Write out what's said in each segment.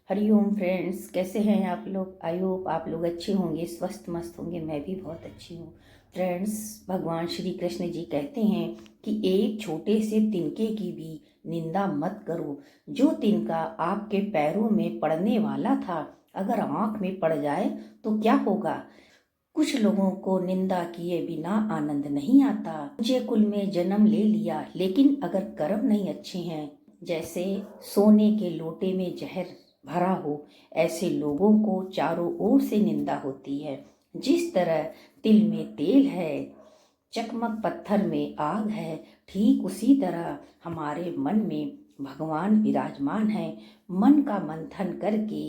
Hariom friends, कैसे हैं आप लोग। आई होप आप लोग अच्छे होंगे, स्वस्थ मस्त होंगे। मैं भी बहुत अच्छी हूँ। फ्रेंड्स, भगवान श्री कृष्ण जी कहते हैं कि एक छोटे से तिनके की भी निंदा मत करो। जो तिनका आपके पैरों में पड़ने वाला था, अगर आँख में पड़ जाए तो क्या होगा। कुछ लोगों को निंदा किए बिना आनंद नहीं आता। मुझे कुल में जन्म ले लिया, लेकिन अगर कर्म नहीं अच्छे हैं, जैसे सोने के लोटे में जहर भरा हो, ऐसे लोगों को चारों ओर से निंदा होती है। जिस तरह तिल में तेल है, चकमक पत्थर में आग है, ठीक उसी तरह हमारे मन में भगवान विराजमान है। मन का मंथन करके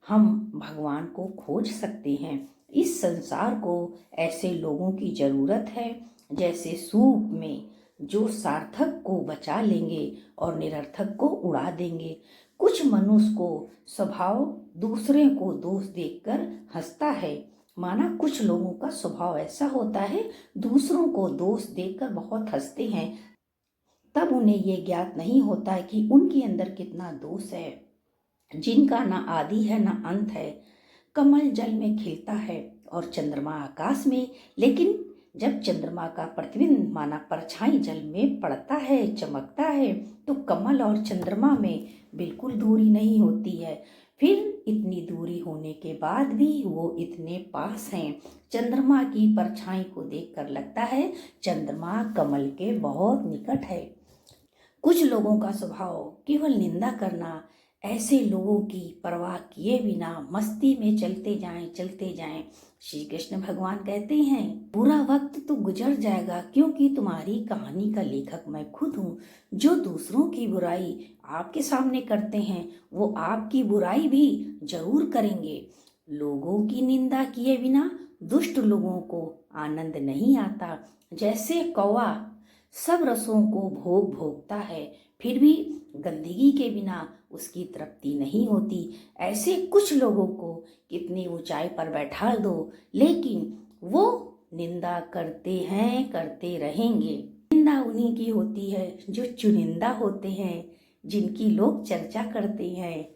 हम भगवान को खोज सकते हैं। इस संसार को ऐसे लोगों की जरूरत है, जैसे सूप में जो सार्थक को बचा लेंगे और निरर्थक को उड़ा देंगे। कुछ मनुष्य को स्वभाव दूसरे को दोष देखकर हंसता है। माना कुछ लोगों का स्वभाव ऐसा होता है, दूसरों को दोष देखकर बहुत हंसते हैं। तब उन्हें ये ज्ञात नहीं होता है कि उनके अंदर कितना दोष है, जिनका ना आदि है ना अंत है। कमल जल में खिलता है और चंद्रमा आकाश में, लेकिन जब चंद्रमा का प्रतिबिंब माना परछाई जल में पड़ता है, चमकता है, तो कमल और चंद्रमा में बिल्कुल दूरी नहीं होती है। फिर इतनी दूरी होने के बाद भी वो इतने पास हैं। चंद्रमा की परछाई को देखकर लगता है चंद्रमा कमल के बहुत निकट है। कुछ लोगों का स्वभाव केवल निंदा करना, ऐसे लोगों की परवाह किए बिना मस्ती में चलते जाएं। श्री कृष्ण भगवान कहते हैं, बुरा वक्त तो गुजर जाएगा, क्योंकि तुम्हारी कहानी का लेखक मैं खुद हूँ। जो दूसरों की बुराई आपके सामने करते हैं, वो आपकी बुराई भी जरूर करेंगे। लोगों की निंदा किए बिना दुष्ट लोगों को आनंद नहीं आता। जैसे कौवा सब रसों को भोगता है, फिर भी गंदगी के बिना उसकी तृप्ति नहीं होती। ऐसे कुछ लोगों को कितनी ऊंचाई पर बैठा दो, लेकिन वो निंदा करते हैं, करते रहेंगे। निंदा उन्हीं की होती है जो चुनिंदा होते हैं, जिनकी लोग चर्चा करते हैं।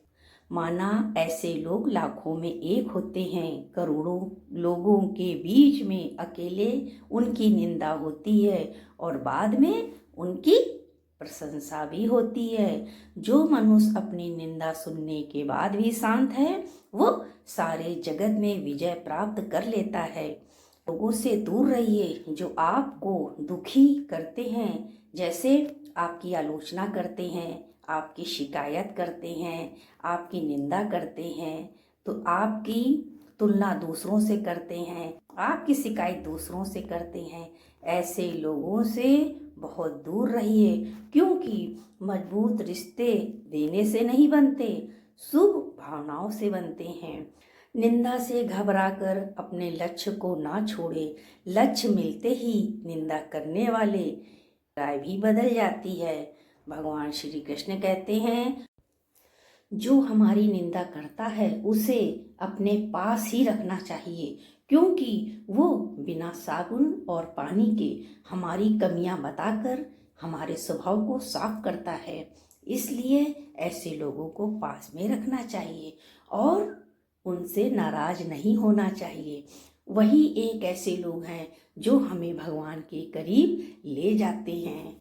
माना ऐसे लोग लाखों में एक होते हैं, करोड़ों लोगों के बीच में अकेले उनकी निंदा होती है और बाद में उनकी प्रशंसा भी होती है। जो मनुष्य अपनी निंदा सुनने के बाद भी शांत है, वो सारे जगत में विजय प्राप्त कर लेता है। लोगों से दूर रहिए जो आपको दुखी करते हैं, जैसे आपकी आलोचना करते हैं, आपकी शिकायत करते हैं, आपकी निंदा करते हैं, तो आपकी तुलना दूसरों से करते हैं, आपकी शिकायत दूसरों से करते हैं। ऐसे लोगों से बहुत दूर रहिए, क्योंकि मजबूत रिश्ते देने से नहीं बनते, शुभ भावनाओं से बनते हैं। निंदा से घबराकर अपने लक्ष्य को ना छोड़े। लक्ष्य मिलते ही निंदा करने वाले राय भी बदल जाती है। भगवान श्री कृष्ण कहते हैं, जो हमारी निंदा करता है उसे अपने पास ही रखना चाहिए, क्योंकि वो बिना साबुन और पानी के हमारी कमियां बताकर हमारे स्वभाव को साफ करता है। इसलिए ऐसे लोगों को पास में रखना चाहिए और उनसे नाराज नहीं होना चाहिए। वही एक ऐसे लोग हैं जो हमें भगवान के करीब ले जाते हैं।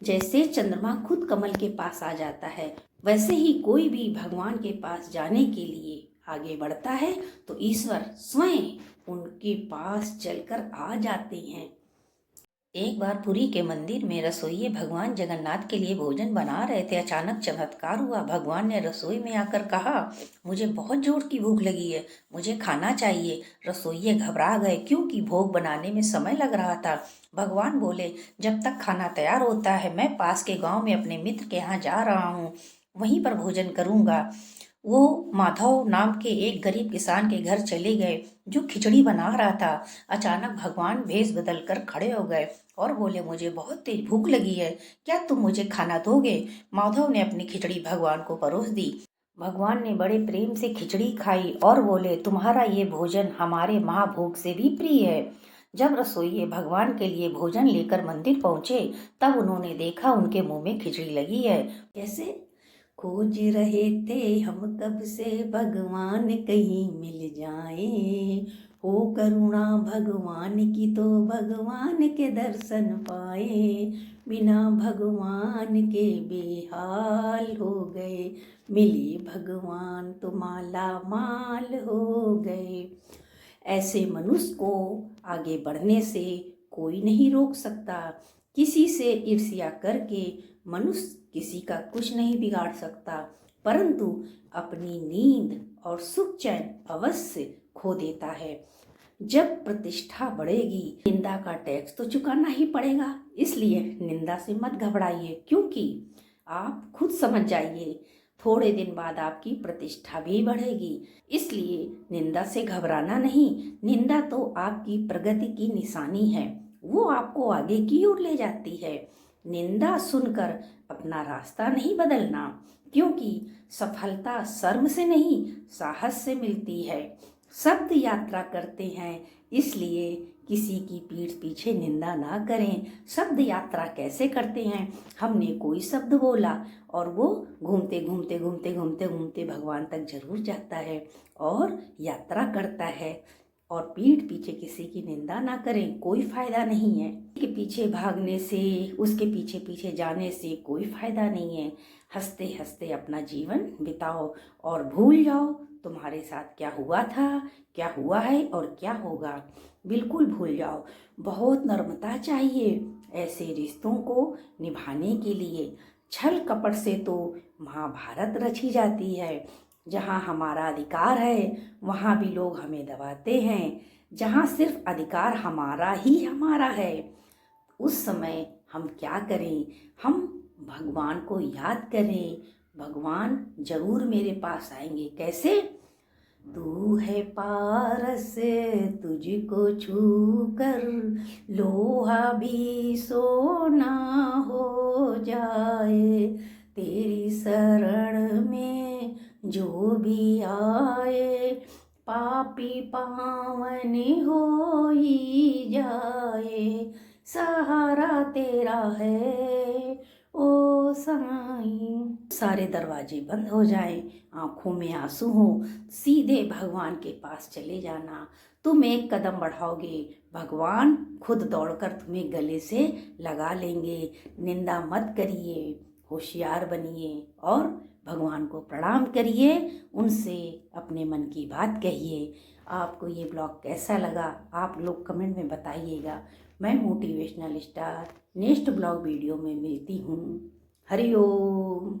जैसे चंद्रमा खुद कमल के पास आ जाता है, वैसे ही कोई भी भगवान के पास जाने के लिए आगे बढ़ता है तो ईश्वर स्वयं उनके पास चलकर आ जाते हैं। एक बार पुरी के मंदिर में रसोइये भगवान जगन्नाथ के लिए भोजन बना रहे थे। अचानक चमत्कार हुआ। भगवान ने रसोई में आकर कहा, मुझे बहुत जोर की भूख लगी है, मुझे खाना चाहिए। रसोइये घबरा गए, क्योंकि भोग बनाने में समय लग रहा था। भगवान बोले, जब तक खाना तैयार होता है, मैं पास के गांव में अपने मित्र के यहाँ जा रहा हूँ, वहीं पर भोजन करूँगा। वो माधव नाम के एक गरीब किसान के घर चले गए, जो खिचड़ी बना रहा था। अचानक भगवान भेष बदल कर खड़े हो गए और बोले, मुझे बहुत तेज भूख लगी है, क्या तुम मुझे खाना दोगे। माधव ने अपनी खिचड़ी भगवान को परोस दी। भगवान ने बड़े प्रेम से खिचड़ी खाई और बोले, तुम्हारा ये भोजन हमारे महाभोग से भी प्रिय है। जब रसोइये भगवान के लिए भोजन लेकर मंदिर पहुंचे, तब उन्होंने देखा उनके मुंह में खिचड़ी लगी है। कैसे खोज रहे थे हम कब से भगवान कहीं मिल जाए, हो करुणा भगवान की तो भगवान के दर्शन पाए, बिना भगवान के बेहाल हो गए, मिले भगवान तो माला माल हो गए। ऐसे मनुष्य को आगे बढ़ने से कोई नहीं रोक सकता। किसी से ईर्ष्या करके मनुष्य किसी का कुछ नहीं बिगाड़ सकता, परंतु अपनी नींद और सुख चैन अवश्य खो देता है। जब प्रतिष्ठा बढ़ेगी, निंदा का टैक्स तो चुकाना ही पड़ेगा, इसलिए निंदा से मत घबराइए, क्योंकि आप खुद समझ जाइए थोड़े दिन बाद आपकी प्रतिष्ठा भी बढ़ेगी। इसलिए निंदा से घबराना नहीं, निंदा तो आपकी प्रगति की निशानी है, वो आपको आगे की ओर ले जाती है। निंदा सुनकर अपना रास्ता नहीं बदलना, क्योंकि सफलता शर्म से नहीं साहस से मिलती है। शब्द यात्रा करते हैं, इसलिए किसी की पीठ पीछे निंदा ना करें। शब्द यात्रा कैसे करते हैं? हमने कोई शब्द बोला और वो घूमते घूमते घूमते घूमते घूमते भगवान तक जरूर जाता है और यात्रा करता है। और पीठ पीछे किसी की निंदा ना करें, कोई फायदा नहीं है। के पीछे भागने से, उसके पीछे पीछे जाने से कोई फायदा नहीं है। हंसते हंसते अपना जीवन बिताओ और भूल जाओ तुम्हारे साथ क्या हुआ था, क्या हुआ है और क्या होगा। बिल्कुल भूल जाओ। बहुत नम्रता चाहिए ऐसे रिश्तों को निभाने के लिए। छल कपट से तो महाभारत रची जाती है। जहाँ हमारा अधिकार है वहाँ भी लोग हमें दबाते हैं। जहाँ सिर्फ अधिकार हमारा ही हमारा है, उस समय हम क्या करें? हम भगवान को याद करें। भगवान जरूर मेरे पास आएंगे। कैसे? तू है पारस, तुझको छू कर लोहा भी सोना हो जाए, तेरी शरण में जो भी आए, पापी पावन हो ही जाए, सहारा तेरा है ओ साईं। सारे दरवाजे बंद हो जाएं, आंखों में आंसू हो, सीधे भगवान के पास चले जाना। तुम एक कदम बढ़ाओगे, भगवान खुद दौड़कर तुम्हें गले से लगा लेंगे। निंदा मत करिए, होशियार बनिए और भगवान को प्रणाम करिए, उनसे अपने मन की बात कहिए। आपको ये ब्लॉग कैसा लगा आप लोग कमेंट में बताइएगा। मैं motivational star next blog video में मिलती हूँ। हरि ओम।